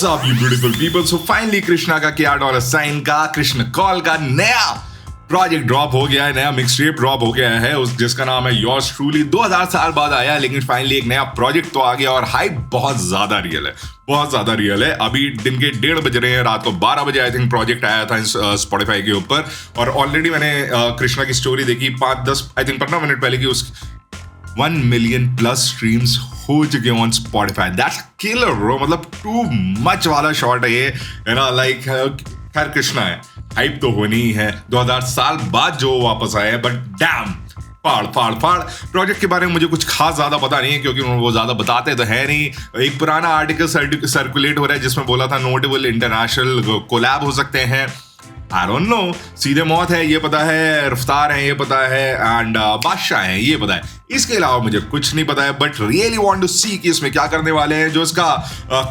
up you beautiful people? So finally Krishna का $KR का Krishna call का नया प्रोजेक्ट ड्रॉप हो गया है, नया मिक्सटेप ड्रॉप हो गया है जिसका नाम है योर्स ट्रूली। 2000 साल बाद आया, लेकिन फाइनली एक नया प्रोजेक्ट तो आ गया और हाइप बहुत ज्यादा रियल है। अभी दिन के 1:30 बज रहे हैं, रात को 12 बजे आई थिंक प्रोजेक्ट आया था स्पॉटिफाई के ऊपर। और ऑलरेडी मैंने कृष्णा की स्टोरी देखी 5-10 आई थिंक 15 मिनट पहले की, उस 1 मिलियन प्लस स्ट्रीम्स हो चुके हैं on Spotify. That's killer bro, मतलब टू मच वाला शॉट है ये, है ना। लाइक खैर कृष्णा है, हाइप तो होनी ही है। 2000 साल बाद जो वापस आए हैं, बट डैम फाड़ प्रोजेक्ट के बारे में मुझे कुछ खास ज्यादा पता नहीं है, क्योंकि वो ज्यादा बताते तो है नहीं। एक पुराना आर्टिकल सर्कुलेट हो रहा है जिसमें बोला था नोटेबल इंटरनेशनल कोलैब हो सकते हैं। आई डोंट नो, सीधे मौत है ये पता है, रफ्तार है ये पता है, एंड बादशाह है ये पता है। इसके अलावा मुझे कुछ नहीं पता है, बट रियली वांट टू सी कि इसमें क्या करने वाले हैं। जो इसका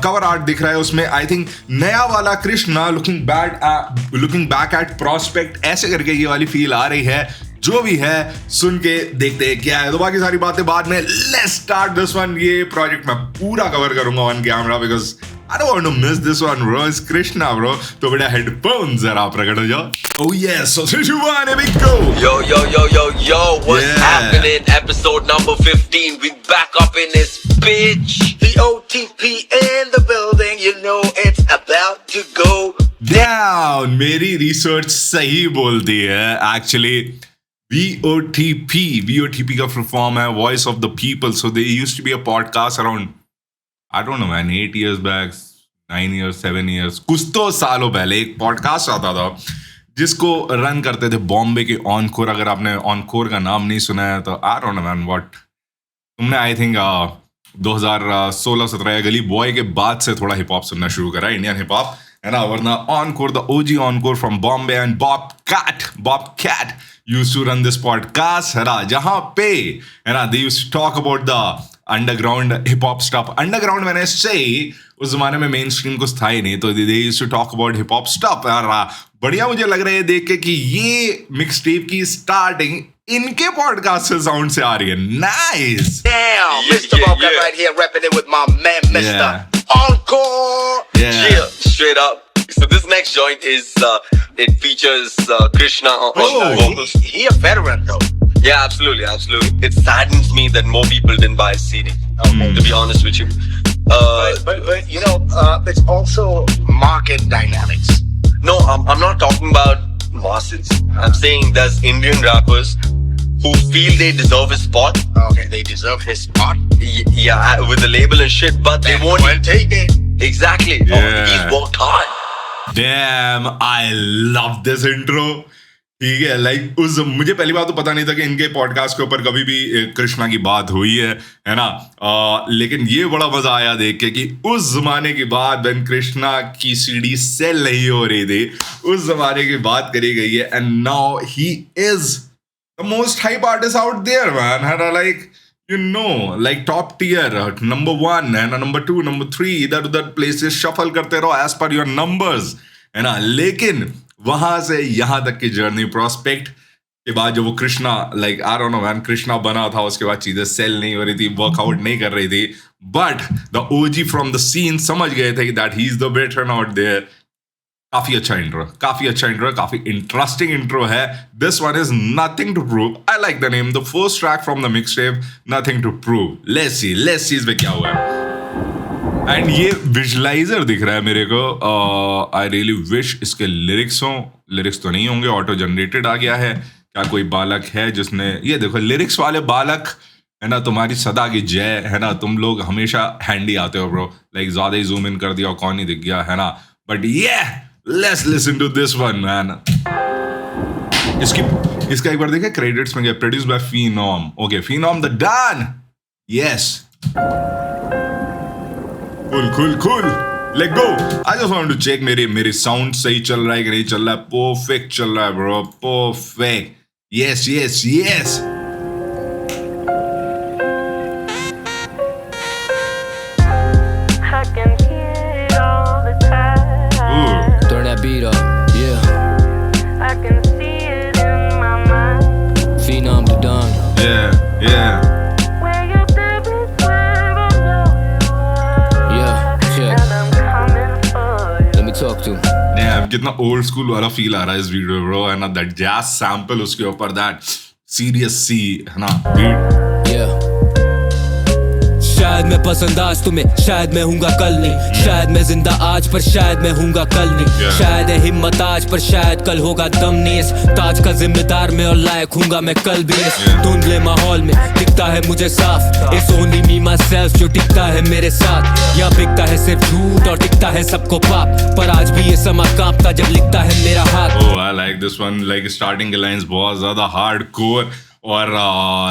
कवर आर्ट दिख रहा है उसमें आई थिंक नया वाला Krishna looking back at prospect ऐसे करके ये वाली फील आ रही है। जो भी है सुन के देखते हैं क्या है, तो बाकी सारी बातें बाद में। Let's start this one. ये प्रोजेक्ट मैं पूरा कवर करूंगा on camera because I don't want to miss this one, bro. It's Krishna, bro. तो बेटा headphones जरा प्रकट हो जाओ. Oh yes, so 3, 2, 1, here we go. Yo, what's happening? Episode number 15. We back up in this bitch. The OTP in the building, you know it's about to go down. मेरी research सही बोलती है actually. VOTP का full form है Voice of the People. So there used to be a podcast around I don't know man, 8 years back, 9 years, 7 years, कुछ तो सालों पहले एक पॉडकास्ट आता था जिसको रन करते थे बॉम्बे के ऑनकोर। अगर आपने ऑनकोर का नाम नहीं सुना है तो आई डोंट नो मैन व्हाट, तुमने आई थिंक 2016-17 गली बॉय के बाद से थोड़ा हिप हॉप सुनना शुरू करा, इंडियन हिप हॉप, है ना। वरना Enkore, the OG Enkore from Bombay and Bobkat used to run this podcast, है ना, जहाँ पे, है ना, they used to talk about the underground hip hop stuff. Underground when I say, उस जमाने में मेन स्ट्रीम कुछ था ही नहीं, तो they used to talk about hip hop stuff. यार बढ़िया मुझे लग रहा है देख के कि ये मिक्सटेप की स्टार्टिंग इनके पॉडकास्ट से साउंड से आ रही है। Nice. Damn, Mr. Boca right here repping it with my man, Mr. Encore. Yeah, straight up. So this next joint is it features Krishna on vocals. He a veteran though. Yeah, absolutely. It saddens me that more people didn't buy a CD. To be honest with you. But you know, it's also market dynamics. No, I'm not talking about masses. I'm saying there's Indian rappers who feel they deserve his spot. Okay, they deserve his spot. Yeah, with the label and shit, but they won't. Well, take it. Exactly. Yeah. He's worked hard. Damn, I love this intro. ठीक है, like उस मुझे पहली बात तो पता नहीं था कि इनके पॉडकास्ट के ऊपर कभी भी कृष्णा की बात हुई है ना। लेकिन ये बड़ा मजा आया देख के कि उस जमाने की बात when कृष्णा की सीडी सेल नहीं हो रही थी, उस जमाने की बात करी गई है। And now he is the most hype artist out there man, है ना। Like you know, like top tier, number 1 and number 2, number 3, इधर उधर प्लेसेस शफल करते रहो as per your numbers, है ना। लेकिन वहां से यहां तक की जर्नी प्रोस्पेक्ट के बाद जो वो Krishna, like I don't no man, Krishna बना था, उसके बाद चीजें सेल नहीं हो रही थी, वर्कआउट नहीं कर रही थी, but the OG from the scene समझ गए थे कि that he is the veteran out there. काफी अच्छा इंट्रो, काफी इंटरेस्टिंग इंट्रो है। This one is nothing to prove. I like the name, the first track from the mixtape, nothing to prove. Let's see इसमें क्या हुआ है। And ये visualiser दिख रहा है मेरे को। आई रियली विश इसके लिरिक्स तो नहीं होंगे, ऑटो जनरेटेड आ गया है। क्या कोई बालक है जिसने, ये देखो लिरिक्स वाले बालक, है ना, तुम्हारी सदा की जय, है ना। तुम लोग हमेशा हैंडी आते हो ब्रो, लाइक ज्यादा ही जूम इन कर दिया, कौन ही दिख गया, है ना। But let's listen to this one man. इसका एक बार देखे क्रेडिट्स में गया, produced by Phenom. Okay, Phenom the Don. Yes. Cool. Let go. I just want to check मेरी साउंड सही चल रहा है कि नहीं चल रहा है। परफेक्ट चल रहा है bro, perfect. Yes. Beat up, yeah. I can see it in my mind. Phenom the Don. Yeah. Where you live is where I know you are. Yeah, check. And I'm coming कितना old school वाला feel आ रहा है इस video में bro, है ना? That jazz sample उसके ऊपर, दैट सीरियस सी, है ना, बीट। शायद मैं पसंद आज तुम्हें, शायद मैं हूँगा कल नहीं, शायद मैं जिंदा आज पर शायद मैं हूँगा कल नहीं, शायद है हिम्मत आज पर शायद कल होगा दम नहीं, इस ताज का जिम्मेदार मैं और लायक हूँगा मैं कल भी। इस धुंधले माहौल में दिखता है मुझे साफ, it's only me my self जो टिकता है मेरे साथ, या बिकता है सिर्फ झूठ और टिकता है सबको पाप, पर आज भी ये समा कांपता जब लिखता है मेरा हाथ। Oh I like this one, like starting के लाइंस बहुत ज्यादा हार्डकोर और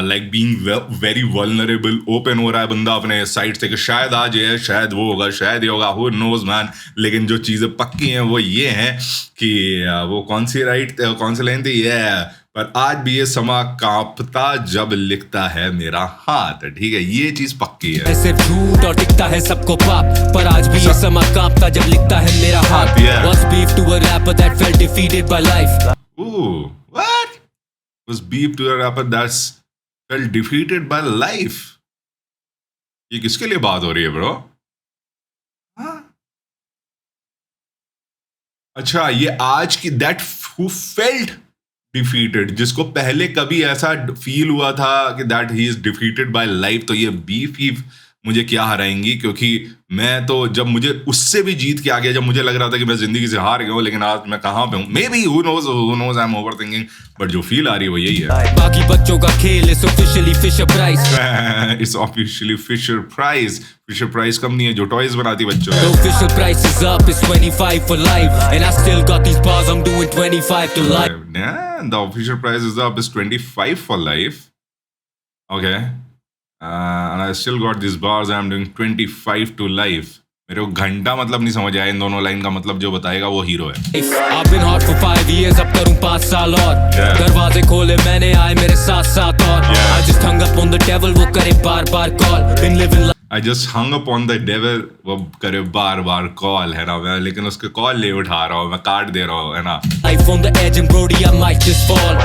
like being very vulnerable, open हो रहा है बंदा अपने साइड से कि शायद आज ये है, शायद वो होगा, शायद ये होगा, हु नोज मैन। लेकिन जो चीज़ें पक्की हैं वो ये हैं कि वो कौन सी लाइन थी, ये पर आज भी ये समा कांपता जब लिखता है मेरा हाथ, ठीक है, ये चीज पक्की है। सिर्फ झूठ और दिखता है सबको पाप, पर आज भी ये समा कांपता जब लिखता है मेरा हाथ। Was beef to a rapper that felt defeated by life. Ooh, what? Was beef to a rapper that felt defeated by life. ये किसके लिए बात हो रही है ब्रो? अच्छा, ये आज की that who felt defeated, जिसको पहले कभी ऐसा फील हुआ था कि that he is defeated by life, तो ये beef मुझे क्या हराएंगी, क्योंकि मैं तो जब मुझे उससे भी जीत के आ गया, जब मुझे लग रहा था कि मैं जिंदगी से हार गया हूँ, लेकिन आज मैं कहाँ पे हूँ, may be who knows I am overthinking, but जो फील आ रही है वो यही है। बाकी बच्चों का खेल is officially Fisher Price. It's officially Fisher Price. Fisher Price company है जो टॉयज बनाती बच्चों The official price is up, it's 25 for life, and I still got these bars, I'm doing 25 to life. Yeah, the official price is up, is 25 for life. Okay. And I still got these bars, I'm doing 25 to life. मेरे को घंटा मतलब नहीं समझ आया, इन दोनों line का मतलब जो बताएगा वो हीरो है। I've been hot for 5 years, अब करूँ 5 साल और दरवाजे खोले मैंने, आए मेरे साथ और I just hung up on the devil, वो करे बार call, been living life. I just hung up on the devil, वो करे बार कॉल, है ना, मैं लेकिन उसके कॉल ले उठा रहा हूँ, मैं काट दे रहा हूँ, है ना। Life on the edge and Brody, I might just fall.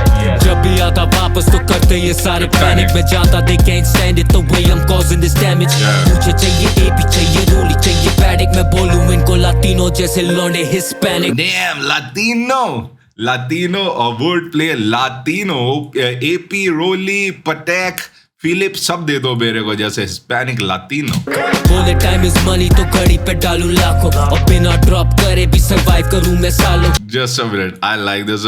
जब भी आता वापस तो करते ये सारे पैनिक, में जाता they can't stand it the way I'm causing this damage. मुझे चाहिए AP, चाहिए रोली, चाहिए पैडिक, मैं बोलूँ इनको लातीनो जैसे लौंडे हिस्पैनिक। Damn, Latino और वर्ड प्ले, लातीनो, AP, रोली, पटेक, फिलिप, सब दे दो मेरे को जैसे हिस्पैनिक लातीनो। बोले टाइम इज मनी तो घड़ी पे डालूं लाखों, और बिना ड्रॉप करे भी सरवाइव करूं मैं सालों। Just a minute, I like this.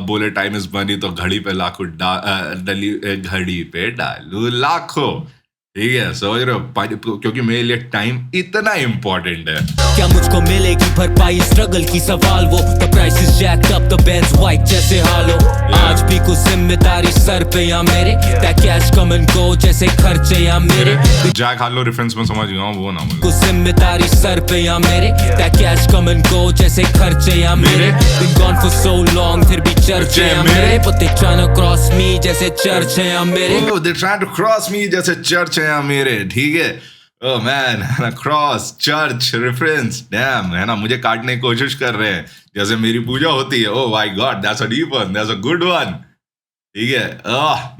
बोले टाइम इज मनी तो घड़ी पे लाखों घड़ी पे डालूं लाखों, ठीक है, समझ रहे हो, क्योंकि मेरे लिए टाइम इतना इम्पोर्टेंट है। क्या मुझको मिलेगी भरपाई स्ट्रगल की सवाल, वो the price is jacked up, the Benz white जैसे हालो, आज भी कुछ जिम्मेदारी सर पे या मेरे, that cash come and go जैसे खर्चे या मेरे, जैक हालो रेफरेंस में समझ गया हूं, वो ना कुछ जिम्मेदारी सर पे या मेरे, that cash come and go जैसे खर्चे या मेरे, been gone for so long फिर भी चर्चे या मेरे, but they trying to cross me जैसे चर्च है या मेरे, oh they trying to cross me जैसे चर्च है या मेरे, ठीक है। Oh man, cross, church, reference, dam, है ना, मुझे काटने की कोशिश कर रहे हैं जैसे मेरी पूजा होती है। Oh my God, that's a deep one, that's a good one, ठीक है।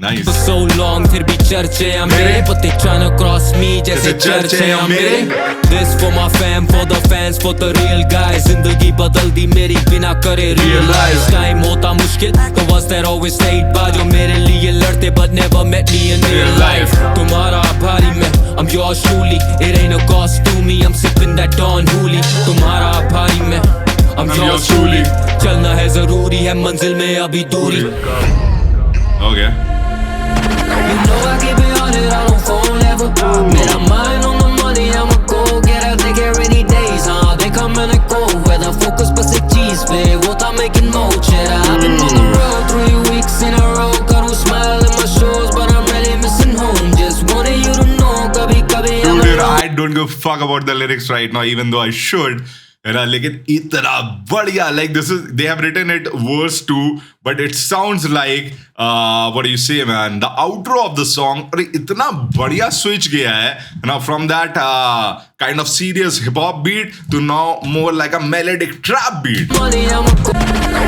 नाइस। For so long फिर भी चर्चे या मेरे, but they trying to cross me जैसे चर्चे या मेरे। This for my fam, for the fans, for the real guys, जिंदगी बदल दी मेरी बिना करे realize, टाइम होता मुश्किल तो was that always stayed by, जो मेरे लिए लड़ते but never met me in real life। तुम्हारा आभारी मैं, I'm yours truly, it ain't a cost to me, I'm sipping that Don Hooli। तुम्हारा आभारी मैं, I'm yours truly, चलना है जरूरी है मंजिल में अभी दूरी। Okay. You know I keep it on it, I don't phone ever. मेरा mind on the money, I'ma go get out, take care any days, they come and they go, whether focus बस एक चीज पे, वो था making more cheddar। I've been on the road 3 weeks in a row, करूँ smile in my shows, but I'm really missing home, just wanted you to know, कभी Dude, I don't give a fuck about the lyrics right now, even though I should, है ना, लेकिन इतना बढ़िया, like this is, they have written it verse 2, but it sounds like what do you say man, the outro of the song, और इतना बढ़िया switch गया है ना, from that kind of serious hip hop beat to now more like a melodic trap beat। money, I'ma go,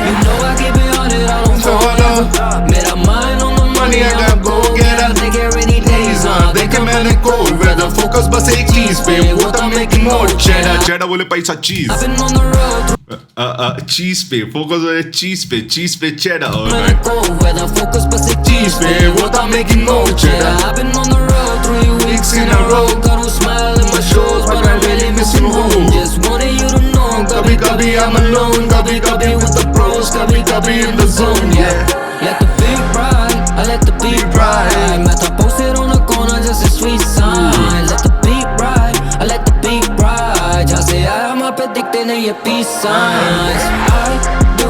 you know I keep it on it, I don't phone ever, मेरा mind on the money, I'ma go get out, take care any days, they come and they go, whether focus बस एक चीज पे, वो था making more cheddar। cheddar बोले पैसा चीज। I've been on the road चीज पे फोकस हो, चीज पे cheddar. Let go where the focus बस एक चीज पे What I'm making no cheddar. I've been on the road 3 weeks in a row. Got a smile in my shows but I'm really missing home. Just wanted you to know कभी कभी I'm alone, कभी कभी with the pros, कभी कभी in the zone. Yeah. Let the beat ride, I let the beat ride. मैं था posted on the corner just a street sign. Let the beat ride, I let the beat ride. जहाँ से आया वहाँ पे दिखते नहीं ये peace signs. I do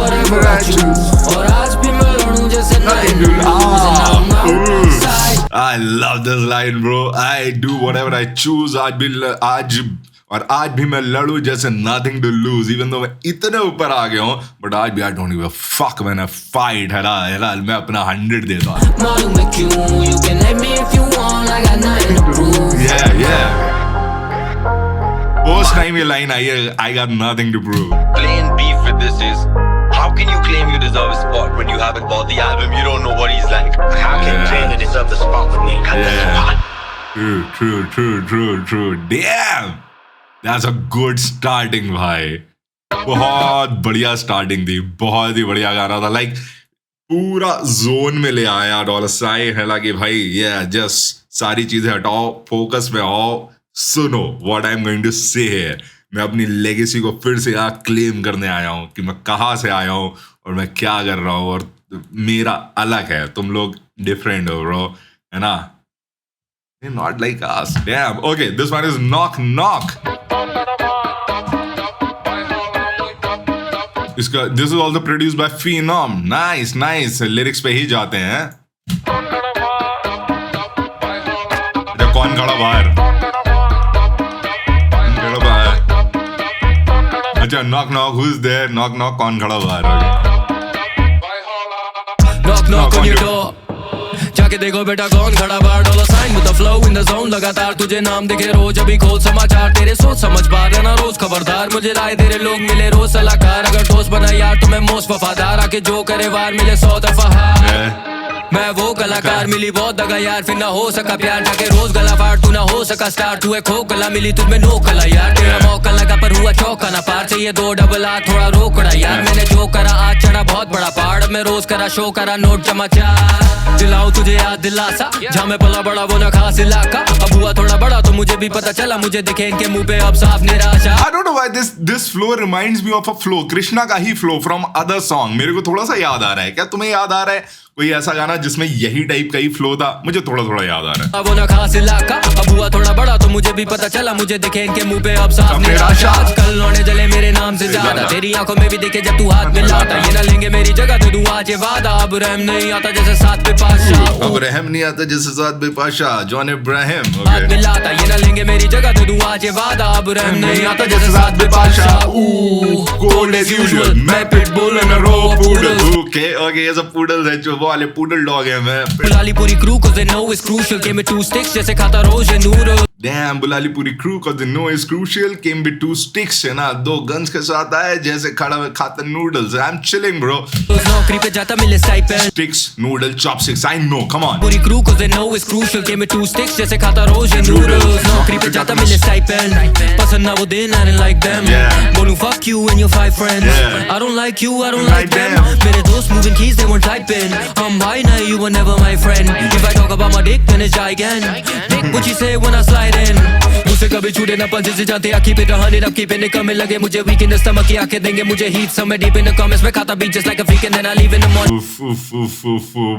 whatever I choose. और आज भी मैं लड़ूं जैसे nothing to lose. And I'm outside. I love this line, bro. I do whatever I choose. आज भी मैं लड़ूं जैसे nothing to lose. Even though मैं इतने ऊपर आ गया हूँ, but आज भी I don't give a fuck when I fight. है मैं अपना 100 देता हूँ. मालूम है क्यों? You can hate me if you want. I got nothing to prove. Yeah. First time ये line आई है, I got nothing to prove. Plain beef with this is, how can you claim you deserve a spot when you haven't bought the album? You don't know what he's like. How can you claim you deserve the spot when you got the spot? True. Damn. That's a good starting भाई. बहुत बढ़िया starting थी, बहुत ही बढ़िया गाना था. Like पूरा zone में ले आया डॉलर साइन है कि भाई ये जस्ट सारी चीजें हटाओ, फोकस में आओ, सुनो what I am going to say here. मैं अपनी लेगेसी को फिर से यहाँ क्लेम करने आया हूँ कि मैं कहाँ से आया हूँ और मैं क्या कर रहा हूँ, और मेरा अलग है, तुम लोग डिफरेंट हो ब्रो, है ना. Not like us. Damn. Okay, this one is Knock Knock. This is also produced by Phenom. Nice. Lyrics पे ही जाते हैं. कौन खड़ा बाहर? अच्छा, Knock Knock. Who's there? Knock Knock. कौन खड़ा बाहर? Knock on your door. जाके देखो बेटा कौन खड़ा बाहर. Dollar sign with the flow in the zone. लगातार तुझे नाम दिखे रोज, अभी खोल समाचार. तेरे सोच समझ पा रहना रोज खबरदार. मुझे राय तेरे लोग मिले रोज सलाहकार. अगर दोस्त बना यार तो मैं मोस्ट वफादार. आके जो करे वार मिले 100 दफा हार. मैं वो कलाकार मिली बहुत दगा यार, फिर ना हो सका प्यार. जाके रोज गला फाड़, तू ना हो सका स्टार. तू है खो कला मिली तुझमें नो कला यार. तेरा मौका लगा पर हुआ चौका ना पार. चाहिए 2 डबल आ थोड़ा रोकड़ा यार. मैंने जो करा आज चढ़ा बहुत बड़ा पहाड़. मैं रोज करा शो करा नोट जमा चार. दिलाऊं तुझे याद दिलासा, जहाँ मैं पला बड़ा वो ना खास इलाका. अब हुआ थोड़ा बड़ा तो मुझे भी पता चला. मुझे दिखे इनके मुंह पे अब साफ निराशा. I don't know why this flow reminds me of a flow. Krishna का ही flow from other song. मेरे को थोड़ा सा याद आ रहा है. क्या तुम्हें याद आ रहा है कोई ऐसा गाना जिसमें यही टाइप का ही फ्लो था? मुझे थोड़ा याद आ रहा है. वो ना खास इलाका. अब हुआ थोड़ा बड़ा तो मुझे भी पता चला. मुझे दिखे इनके मुंह पे अब साफ निराशा. आजकल लौटे जले मेरे नाम से ज्यादा. तेरी आंखों में भी दिखे जब तू हाथ मिलाता. ये ना लेंगे मेरी जगह तो दूं आज ये वादा. अब रहम नहीं आता जैसे साथ पे पाशा. अब रहम नहीं आता जैसे साथ पे पाशा. जॉन इब्राहिम हाथ मिलाता. ये ना लेंगे मेरी जगह तो दूं आज ये वादा. अब रहम नहीं आता जैसे साथ पे पाशा. Cold as usual. मैं pitbull and a raw poodle. Okay, ये सब poodles है जो वाले poodle dog है मैं. बुलाली पूरी crew cause they know it's crucial. Came with 2 sticks जैसे खाता रोज ये नूर. Damn, बुलाली पूरी crew cause they know it's crucial. Came with 2 sticks है ना, 2 guns के साथ आए जैसे खड़ा हुआ खाता noodles. I'm chilling bro. नौकरी पे जाता मिले stipend. Sticks, noodle, chopsticks. I know, come on. पूरी crew cause they know it's crucial. Came with 2 sticks जैसे खाता रोज ये noodles. नौकरी पे जाता मिले stipend. पसंद ना वो दिन I didn't like them. बोलूं fuck you and your 5 friends. I don't like you, I don't like them. मेरे दोस्त moving keys they weren't typing. I'm high now, you were never my friend. If I talk about my dick then it's gigantic. Dick what you say when I slide in. मुझसे कभी छूटे ना पंजे से जाते. I keep it 100 up, keep it कम लगे मुझे weak in the stomach. की आंखें देंगे मुझे heat somewhere deep in the comments. मैं खाता beat just like a freak and then I leave in the morning.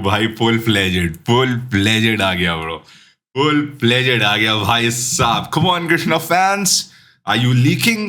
भाई full fledged आ गया bro. Full fledged आ गया भाई साहब. Come on Krishna fans. Are you leaking?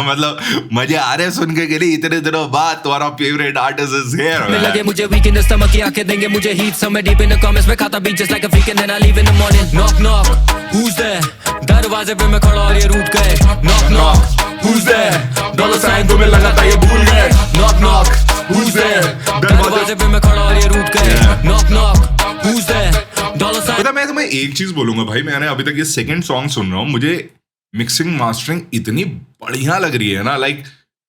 मतलब मजे आ रहे सुन के लिए इतने दिनों बाद तुम्हारा फेवरेट आर्टिस्ट इज हियर. लगे मुझे weak in the stomach. की आंखें देंगे मुझे heat somewhere deep in the comments. मैं खाता beat just like a freak and then I leave in the morning. Knock knock, who's there? दरवाजे पे मैं खड़ा और ये रूठ गए. Knock knock, who's there? Dollar sign तुम्हें लगा था ये भूल गए. Knock knock, who's there? दरवाजे पे मैं खड़ा और ये रूठ गए. Knock knock, who's there? Dollar sign. पता मैं तुम्हें एक चीज बोलूंगा भाई. मैंने अभी तक ये सेकंड सॉन्ग सुन रहा हूँ. मुझे मिक्सिंग मास्टरिंग इतनी बढ़िया लग रही है ना. लाइक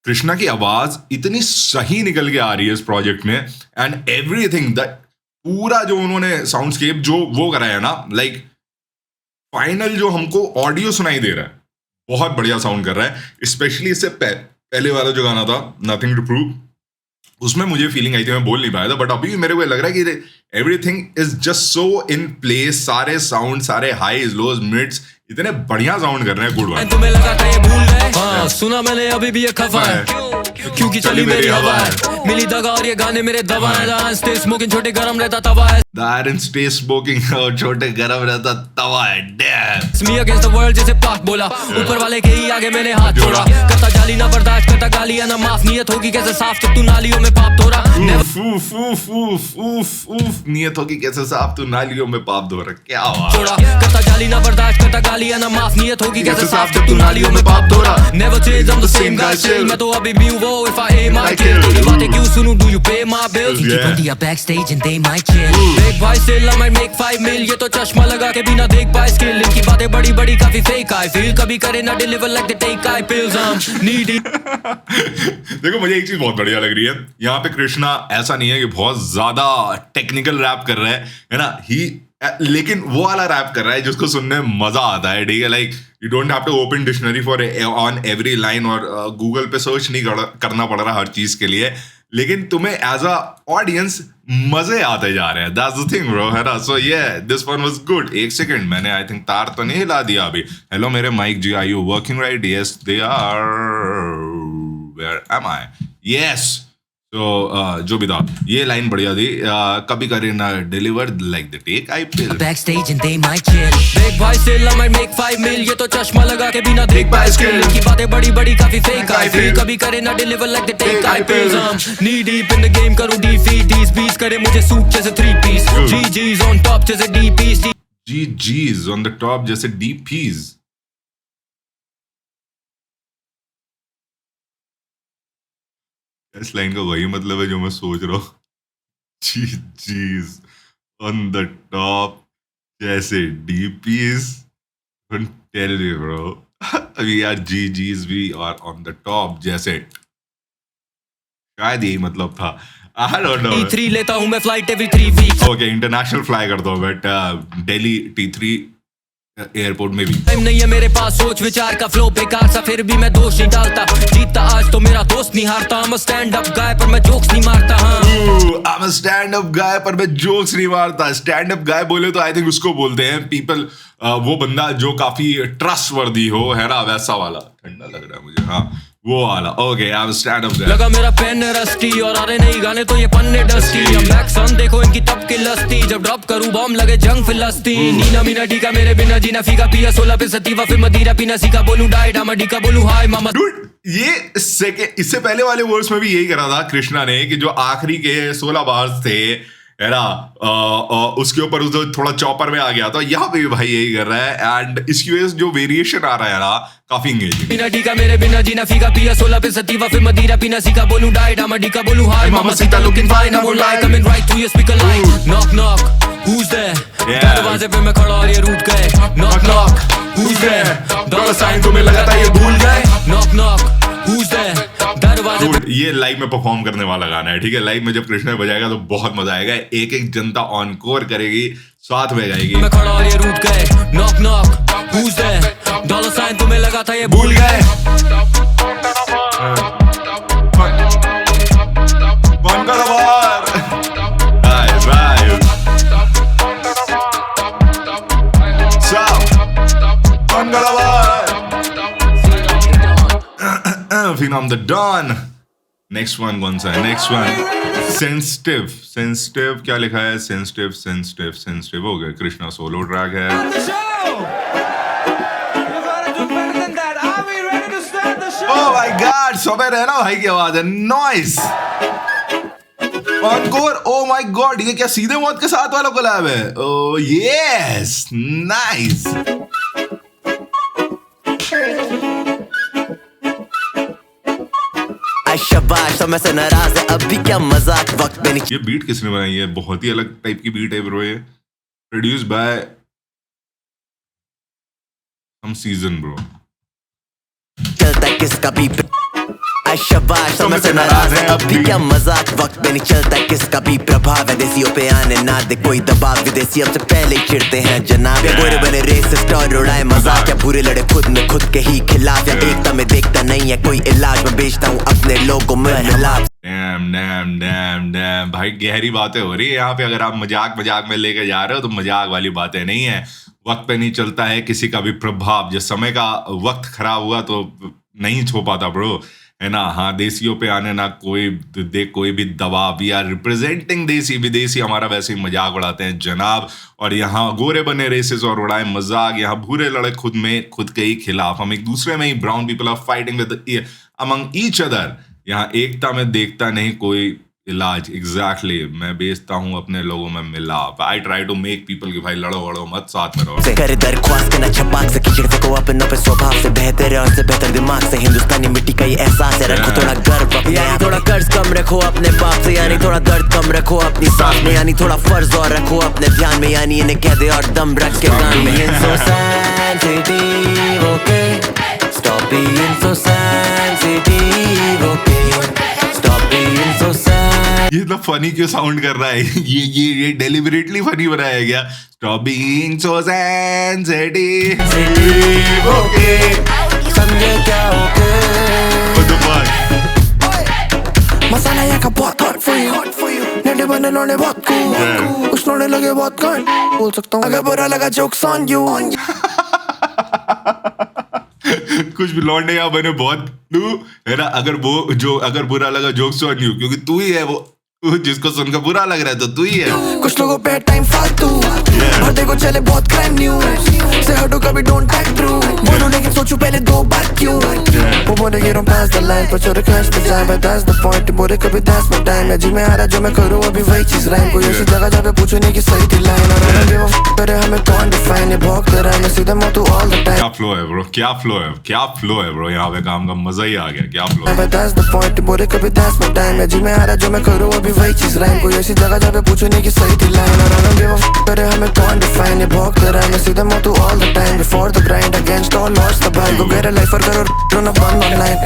कृष्णा की आवाज इतनी सही निकल के आ रही है इस प्रोजेक्ट में. एंड एवरीथिंग दैट पूरा जो उन्होंने साउंडस्केप जो वो कराया ना, लाइक फाइनल जो हमको ऑडियो सुनाई दे रहा है बहुत बढ़िया साउंड कर रहा है. स्पेशली इससे पहले वाला जो गाना था नथिंग टू प्रूव, उसमें मुझे फीलिंग आई थी, मैं बोल नहीं पाया था, बट अभी मेरे को लग रहा है कि everything is just so in place, सारे साउंड, सारे हाईज लोज मिड्स इतने बढ़िया साउंड कर रहे हैं। Good one. तुम्हें लगा था ये भूल गए, हाँ सुना मैंने अभी भी ये खफा है, क्योंकि चली मेरी हवा है, मिली दगा और ये गाने मेरे दवा है, स्टे स्मोकिंग छोटे गरम रहता तवा है, दायरन स्टे स्मोकिंग और छोटे गरम रहता तवा है, dam me against the world जैसे पाक बोला, ऊपर वाले के ही आगे मैंने हाथ जोड़ा, करता जाली ना बर्दाश्त करता गाली ना माफ, नियत होगी कैसे साफ जब तू नालियों में पाप धो रहा, नियत होगी कैसे साफ तू नालियों में पाप धो रहा, क्या छोड़ा, करता जाली ना बर्दाश्त करता गाली ना माफ, नियत होगी कैसे साफ जब तू नालियों में पाप धो रहा, never change I'm the same guy still, मैं तो अभी भी हूँ वो, if I aim I kill, तेरी बातें क्यों सुनूं, do you pay my bills, keep on the backstage and they might chill, big boy still I might make 5 mil, ये तो चश्मा लगा के बिना देख पाए स्किल, इनकी बातें बड़ी बड़ी काफी fake I feel, कभी करे ना deliver like they take I pills, I'm needy। देखो मुझे एक चीज बहुत बढ़िया लग रही है यहाँ पे, कृष्णा ऐसा नहीं है कि बहुत ज्यादा टेक्निकल रैप कर रहा है ना, लेकिन वो वाला रैप कर रहा है जिसको सुनने में मजा आता है, ठीक है, like you don't have to open dictionary for on every line, और गूगल पे सर्च नहीं करना पड़ रहा हर चीज के लिए, लेकिन तुम्हें एज अ ऑडियंस मजे आते जा रहे हैं, दैट्स द थिंग ब्रो, है ना। सो ये दिस वन वाज गुड। एक सेकंड, मैंने आई थिंक तार तो नहीं हिला दिया अभी। हेलो मेरे माइक जी, are you working right? Yes they are. Where am I? Yes. तो जो भी था, ये लाइन बढ़िया थी। कभी करे ना deliver like the tech I pill, backstage and they might chill, big boy still I might make 5 mil, ये तो चश्मा लगा के बिना देख पाए स्किल, की बातें बड़ी बड़ी काफी फेक आई फील, कभी करे ना deliver like the tech I pill, knee deep in the game करूं डिफीट, दीस बीट्स करे मुझे सूट जैसे 3 पीस, जीजीज ऑन टॉप जैसे D piece, GGs on the top जैसे डी पीस। इस लाइन का वही मतलब है जो मैं सोच रहा हूँ, जीजीज ऑन द टॉप जैसे D piece. Tell me bro, we are GGs, we are on the top जैसे, शायद यही मतलब था। I don't know. T3 लेता हूँ मैं flight every 3 weeks. Okay, international fly करता हूँ, बट दिल्ली T3 एयरपोर्ट में भी टाइम नहीं है मेरे पास, सोच विचार का फ्लो बेकार सा, फिर भी मैं दोष नहीं डालता, जीतता आज तो मेरा दोस्त नहीं हारता, I'm a stand up guy पर मैं जोक्स नहीं मारता। I'm a stand up guy पर मैं जोक्स नहीं मारता। स्टैंड अप गाय बोले तो आई थिंक उसको बोलते हैं पीपल, वो बंदा जो काफी ट्रस्टवर्दी हो, है ना, वैसा वाला। ठंडा लग रहा है मुझे, हाँ वो वाला। Okay, I am stand up guy. लगा मेरा पेन रस्टी और आ रहे नहीं गाने तो ये पन्ने डस्टी, I'm back son, देखो इनकी तब की लस्ती, जब ड्रॉप करूं बम लगे जंग फिलस्ती, नीना मीना टीका मेरे बिना जीना फीका, पिया 16 पे सतीवा, फिर मदीरा पीना सीखा, बोलूं डाइट आमा डीका, बोलूं हाय मामा। Dude, ये इससे पहले वाले वर्ड्स में भी यही करा था कृष्णा ने, कि जो आखिरी के 16 बार्स थे, है ना, उसके ऊपर उस थोड़ा चॉपर में आ गया था, यहाँ पे भी भाई यही कर रहा है, एंड इसकी वजह से जो वेरिएशन आ रहा है ना, काफी एंगेजिंग। बिना टीका मेरे बिना जीना फीका, पिया 16 पे सतीवा, फिर मदीरा पीना सीखा, बोलूं डाइट आमा डीका, बोलूं hi mamacita, looking fine, I won't lie, coming right through your speaker line, knock knock who's there, दरवाजे पे मैं खड़ा और ये रूठ गए, knock knock who's there, dollar sign तुम्हें लगा था ये भूल गए, नॉक नॉक हूज देयर, दरवाजे पे। ये लाइव में परफॉर्म करने वाला गाना है, ठीक है, लाइव में जब कृष्णा बजाएगा तो बहुत मजा आएगा, एक एक जनता ऑनकोर करेगी, साथ में गाएगी। मैं खड़ा और ये रूठ गए, knock knock who's there, dollar sign तुम्हें लगा था ये भूल गए, बंद करो बार, राइट राइट, बंद करो बार, Phenom the Don। Next one कौन सा है? Next one sensitive. सेंसिटिव क्या लिखा है? सेंसिटिव सेंसिटिव सेंसिटिव हो गया, कृष्णा सोलो ट्रैक है। ओह माय गॉड, समय रहना भाई की आवाज है, noise encore. Oh my God, ये क्या सीधे मौत के साथ वाला कोलैब है? Oh yes, nice. शाबाश, समय से नाराज है अब भी क्या मजाक, वक्त में नहीं। ये बीट किसने बनाई है? बहुत ही अलग टाइप की बीट है ब्रो, ये produce by some season bro. चलता है किसका भी शाबाश, समय से नाराज है अब भी क्या मजाक, वक्त में नहीं चलता किसका भी प्रभाव है, देसियों पे आने ना दे कोई दबाव, विदेशी हमसे पहले ही चिढ़ते हैं जनाब, या गोरे बने रेसिस्ट और उड़ाए मजाक, या बुरे लड़े खुद में खुद के ही खिलाफ, या एकता में देखता नहीं है कोई इलाज, मैं बेचता हूँ अपने लोगों में मिला। डैम भाई गहरी बातें हो रही है यहाँ पे। अगर आप मजाक में लेके जा रहे हो तो मजाक वाली बातें नहीं है। वक्त पे नहीं चलता है किसी का भी प्रभाव। जब समय का वक्त खराब हुआ तो नहीं छो पाता ब्रो, है ना। हाँ, देसियों पे आने ना कोई भी दबाव। वी आर रिप्रेजेंटिंग देसी, विदेशी हमारा वैसे ही मजाक उड़ाते हैं जनाब। और यहाँ गोरे बने रेसिस और उड़ाए मजाक, यहाँ भूरे लड़े खुद के ही खिलाफ। हम एक दूसरे में ही, brown people are fighting with among each other. यहाँ एकता में देखता नहीं कोई इलाज। एग्जैक्टली मैं बेचता हूँ अपने लोगों में मिलाप। I try to make people की भाई लड़ो मत, साथ में रहो। करे दरख्वास्त करना छपाक से, कीचड़ से को अपनों पे स्वभाव से बेहतर है और से बेहतर दिमाग से। हिंदुस्तानी मिट्टी का ये एहसास है, रखो थोड़ा गर्व अपने, यानी थोड़ा कर्ज कम रखो अपने बाप से, यानी थोड़ा दर्द कम रखो अपनी सांस में, यानी थोड़ा फर्ज और रखो अपने ध्यान में, यानी इन्हें कह दे और दम रख के कान में। So sensitive, okay? Stop being so sensitive, okay? Stop being so sensitive. ये इतना फनी क्यों साउंड कर रहा है? ये डेलिबरेटली फनी बनाया गया। Stop being so sensitive, okay समझे क्या ओके? मसाला यहाँ का बहुत hot for you, नेटे बने लोने बहुत cool, कुछ लोने लगे बहुत कांड, बोल सकता हूँ अगर बुरा लगा jokes on you। कुछ भी लौंडे यहाँ बने बहुत तू, है ना। अगर बुरा लगा जोक्स ऑन यू, क्योंकि तू ही है वो जिसको सुनकर बुरा लग रहा है, तो तू ही है। कुछ लोगों पे टाइम फालतू, और देखो चले बहुत क्राइम न्यूज़ से हटो कभी डोंट टैग थ्रू, बोलो लेकिन सोचो पहले 2 बार क्यों। वो बोले ये don't pass the line, but you're crash the time, but that's the point। बोले कभी that's my time, मैं जी में आ रहा जो मैं करूँ अभी वही चीज राइम। कोई ऐसी जगह जहाँ पे पूछो नहीं कि सही थी लाइन, और I don't give a f करे हमें कौन डिफाइन। ये भौंकते रहे मैं सीधे मोटू all the time। क्या फ्लो है ब्रो, क्या फ्लो है ब्रो। यहाँ पे काम का मजा ही आ गया। क्या फ्लो है, but that's the point। बोले कभी that's my time, मैं जी में आ रहा जो मैं करूँ अभी वही चीज राइम। कोई ऐसी जगह जहाँ पे पूछो नहीं कि सही थी लाइन, और I don't give a f करे हमें कौन डिफाइन। ये भौंकते रहे मैं सीधे मोटू all the time, before the grind against all odds the bag, go get a life और करो ना बंद ऑनलाइन।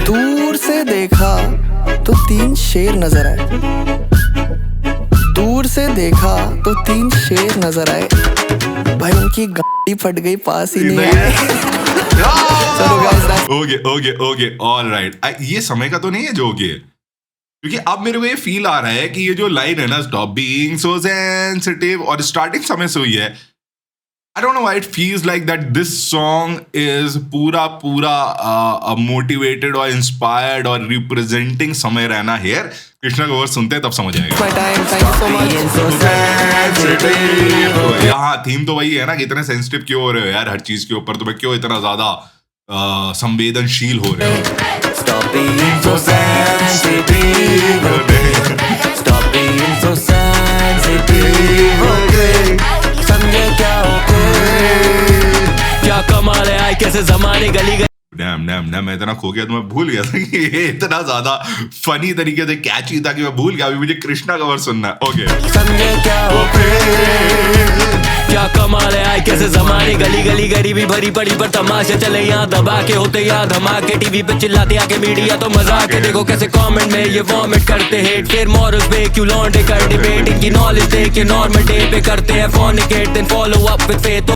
दूर से देखा तो 3 शेर नजर आए, दूर से देखा तो 3 शेर नजर आए, भाई उनकी गाड़ी फट गई पास ही नहीं आए। Okay alright. ये समय का तो नहीं है जो कि, क्योंकि अब मेरे को ये फील आ रहा है कि ये जो लाइन है ना, स्टॉप बीइंग सो सेंसिटिव, और स्टार्टिंग समय से हुई है। I don't know why it feels like that this song is पूरा motivated और inspired और representing समय रहना here। कृष्णा का वर्ड सुनते हैं तब समझ आएगा। यहाँ थीम तो वही है ना कि इतने सेंसिटिव क्यों हो रहे हो यार हर चीज के ऊपर, तुम्हें क्यों इतना ज्यादा संवेदनशील हो रहे हो। Stop being so sensitive, okay? Stop being so sensitive, okay? समझे क्या ओके? क्या कमाल है, आए कैसे जमाने गली डैम मैं इतना खो गया तो मैं भूल गया था कि ये इतना ज्यादा फनी तरीके से कैची था कि मैं भूल गया। अभी मुझे कृष्णा का वर्ड सुनना है। ओके समझे क्या ओके? क्या कमाल है, आए कैसे जमाने गली गरीबी भरी पड़ी पर तमाशे चले यहाँ दबा के होते याद धमाके। टीवी पे चिल्लाते आके मीडिया तो मजाक है, देखो कैसे कमेंट में ये वॉमिट करते हेट। फिर मॉरल्स पे क्यों लौंडे कर डिबेट, इनकी नॉलेज देख के नॉर्मल डे पे करते हैं fornicate, then follow up with faith.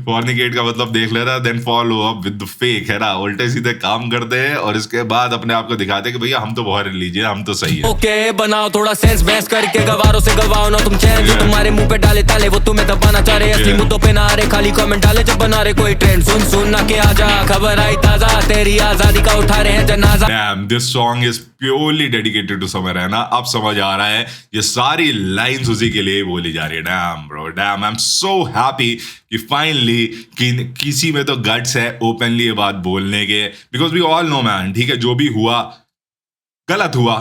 Fornicate का मतलब देख ले रहा, then follow up with the fake, है ना। उल्टे सीधे काम करते हैं और इसके बाद अपने आप को दिखाते हैं कि भैया हम तो बहुत लीजिए, हम तो सही है। ओके बनाओ थोड़ा सेंस बहस करके, गवारों से गवाओ ना तुम चैन। जो तुम्हारे मुंह पे डाले ताले वो तुम्हें दबाना चाह रहे, असली मुद्दों पे ना आ रहे, खाली कमेंट डाले जब बना रहे कोई ट्रेंड। सुन ना के आजा, खबर आई ताजा, तेरी आजादी का उठा रहे हैं जनाजा। Damn, this song is purely dedicated to समय रहना। अब समझ आ रहा है ये सारी लाइंस उसी के लिए बोली जा रही है। Damn bro, dam I am so happy कि फाइनली किसी में तो गट्स है ओपनली ये बात बोलने के। Because we all know man, ठीक है, जो भी हुआ गलत हुआ।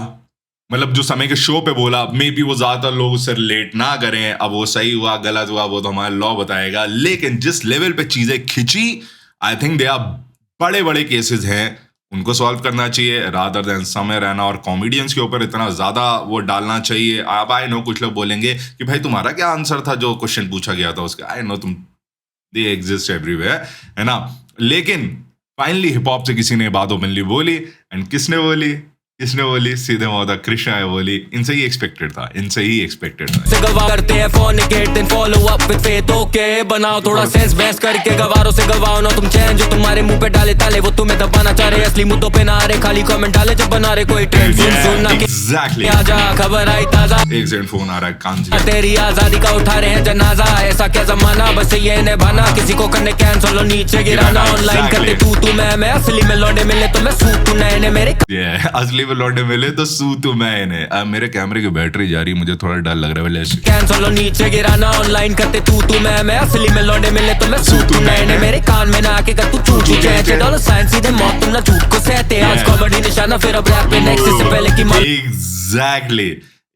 मतलब जो समय के शो पे बोला, मे बी वो ज्यादातर लोग उससे रिलेट ना करें। अब वो सही हुआ गलत हुआ वो तो हमारा लॉ बताएगा, लेकिन जिस लेवल पे चीजें खिंची, आई थिंक दे आर बड़े केसेस हैं, उनको सॉल्व करना चाहिए रादर देन समय रहना और कॉमेडियंस के ऊपर इतना ज्यादा वो डालना चाहिए। अब आई नो कुछ लोग बोलेंगे कि भाई तुम्हारा क्या आंसर था जो क्वेश्चन पूछा गया था उसका। आई नो तुम दे एग्जिस्ट एवरीवेयर, है ना। लेकिन फाइनली हिप हॉप से किसी ने बात ओपनली बोली, एंड किसने बोली? इसने बोली सीधे मौत कृष्णा है बोली, इनसे ही एक्सपेक्टेड था, इनसे ही एक्सपेक्टेड था। से गवा करते हैं fornicate then follow up with faith okay बनाओ थोड़ा सेंस बेस करके गवारों से गवाओ ना तुम चैन जो तुम्हारे मुंह पे डाले ताले वो तुम्हें दबाना चाह रहे असली मुद्दों पे ना आ रहे खाली कमेंट डाले जब बना रहे कोई ट्रेंड सुनना एग्जैक्टली आजा खबर आई ताजा एक सेकंड फोन आ रहा है कान से। तेरी आजादी का उठा रहे हैं जनाजा ऐसा क्या जमाना बस ये निभाना किसी को करने कैंसल और नीचे गिराना ऑनलाइन करते तू मैं असली में लौंडे मिले तो मैं सूट तू नए मेरे असली में लौंडे मिले तो सू तू मैं इन्हें। अब मेरे कैमरे की बैटरी जा रही है, मुझे थोड़ा डर लग रहा है वैसे। कैंसल और नीचे गिराना ऑनलाइन करते तू मैं असली में लौंडे मिले तो मैं सूट तू नए मेरे कान में ना आके कर तू चूचू चैचे डॉलर साइन सीधे मौत तुम ना झूठ को सहते आज कॉमेडी निशाना फिर अब रैप पे नेक्स्ट से पहले की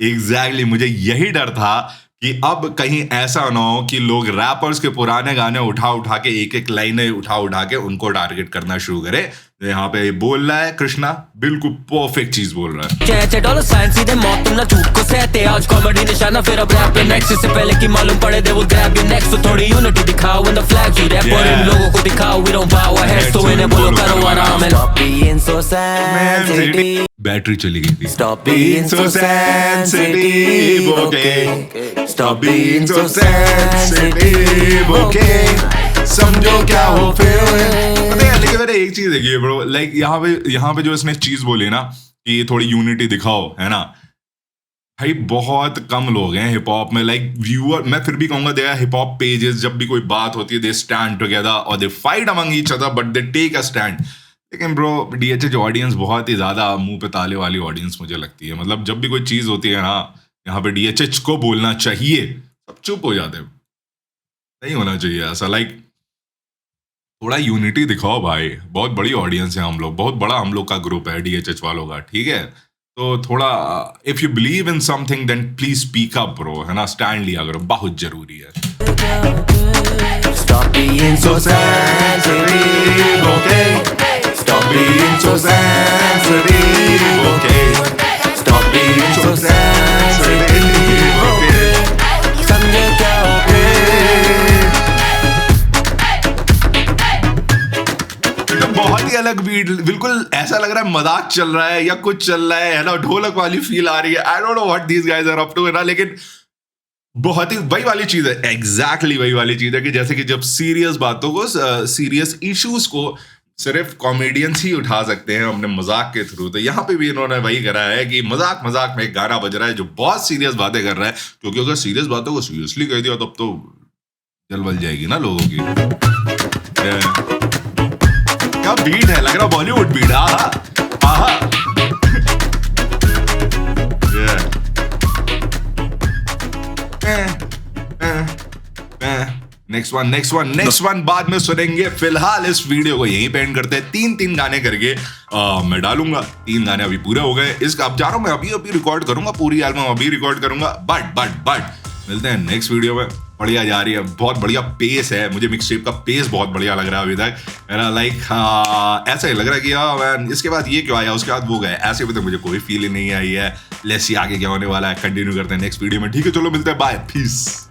एग्जैक्टली मुझे यही डर था कि अब कहीं ऐसा ना हो कि लोग रैपर्स के पुराने गाने उठा के एक लाइनें उठा के उनको टारगेट करना शुरू करे। यहाँ पे बोल रहा है कृष्णा बिल्कुल परफेक्ट चीज बोल रहा है। चैचे डॉलर साइन सीधे मौत तुम ना झूठ को सहते आज कॉमेडी निशाना फिर अब रैप पे नेक्स्ट से पहले की मालूम पड़े दे वो ग्रैब यू नेक्स्ट तो थोड़ी यूनिटी दिखाओ when the flags you wrap और इन लोगों को दिखाओ we don't bow our heads तो इन्हें बोलो करो आराम Stop being so sensitive. Battery चली गई थी। Stop being so sensitive, okay? Stop being so sensitive, okay? समझो क्या हो फिर। लेकिन मैंने एक चीज देखी है ब्रो, लाइक यहाँ पे जो इसने चीज बोली ना कि ये थोड़ी यूनिटी दिखाओ है ना, भाई बहुत कम लोग हैं हिप हॉप में लाइक व्यूअर। मैं फिर भी कहूंगा they are hip hop pages, जब भी कोई बात होती है दे स्टैंड टुगेदर और they fight among each other but they take a stand. लेकिन ब्रो डीएचएच ऑडियंस बहुत ही ज्यादा मुंह पे ताले वाली ऑडियंस मुझे लगती है। मतलब जब भी कोई चीज होती है ना यहाँ पे डीएचएच को बोलना चाहिए, सब चुप हो जाते हैं। नहीं होना चाहिए ऐसा, लाइक थोड़ा यूनिटी दिखाओ भाई। बहुत बड़ी ऑडियंस है हम लोग, बहुत बड़ा हम लोग का ग्रुप है डीएचएच वालों का, ठीक है? तो थोड़ा if you believe in something then please speak up bro, है ना? स्टैंड लिया करो, बहुत जरूरी है। Stop being so sensitive, okay? Stop being so sensitive, okay? Stop being so sensitive, okay? समझे क्या okay? बहुत ही अलग बीट, बिल्कुल ऐसा लग रहा है मजाक चल रहा है या कुछ चल रहा है ना, ढोलक वाली फील आ रही है। I don't know what these guys are up to, है ना? लेकिन बहुत ही वही वाली चीज है, एग्जैक्टली वही वाली चीज है कि जैसे कि जब सीरियस बातों को, सीरियस इश्यूज को सिर्फ कॉमेडियंस ही उठा सकते हैं अपने मजाक के थ्रू, तो यहाँ पे भी इन्होंने वही करा है कि मजाक मजाक में एक गाना बज रहा है जो बहुत सीरियस बातें कर रहा है, क्योंकि अगर सीरियस बातों को सीरियसली कह दिया तब तो जल बल जाएगी ना लोगों की। क्या बीट है, लग रहा बॉलीवुड बीट। आहा नेक्स्ट वन बाद में सुनेंगे। फिलहाल इस वीडियो को यहीं पे एंड करते हैं। 3 गाने करके मैं डालूंगा। 3 गाने अभी पूरे हो गए। इसका अब जा रहा हूं मैं, अभी रिकॉर्ड करूंगा, पूरी एल्बम अभी रिकॉर्ड करूंगा। बट मिलते हैं नेक्स्ट वीडियो में। बढ़िया जा रही है, बहुत बढ़िया पेस है। मुझे मिक्सटेप का पेस बहुत बढ़िया लग रहा है अभी तक, है ना? लाइक ऐसा ही लग रहा है कि मैन इसके बाद ये क्यों आया, उसके बाद वो गए, ऐसे भी तो मुझे कोई फील ही नहीं आई है। लेट्स सी आगे क्या होने वाला है, कंटिन्यू करते हैं नेक्स्ट वीडियो में। ठीक है, चलो मिलते हैं, बाय, पीस।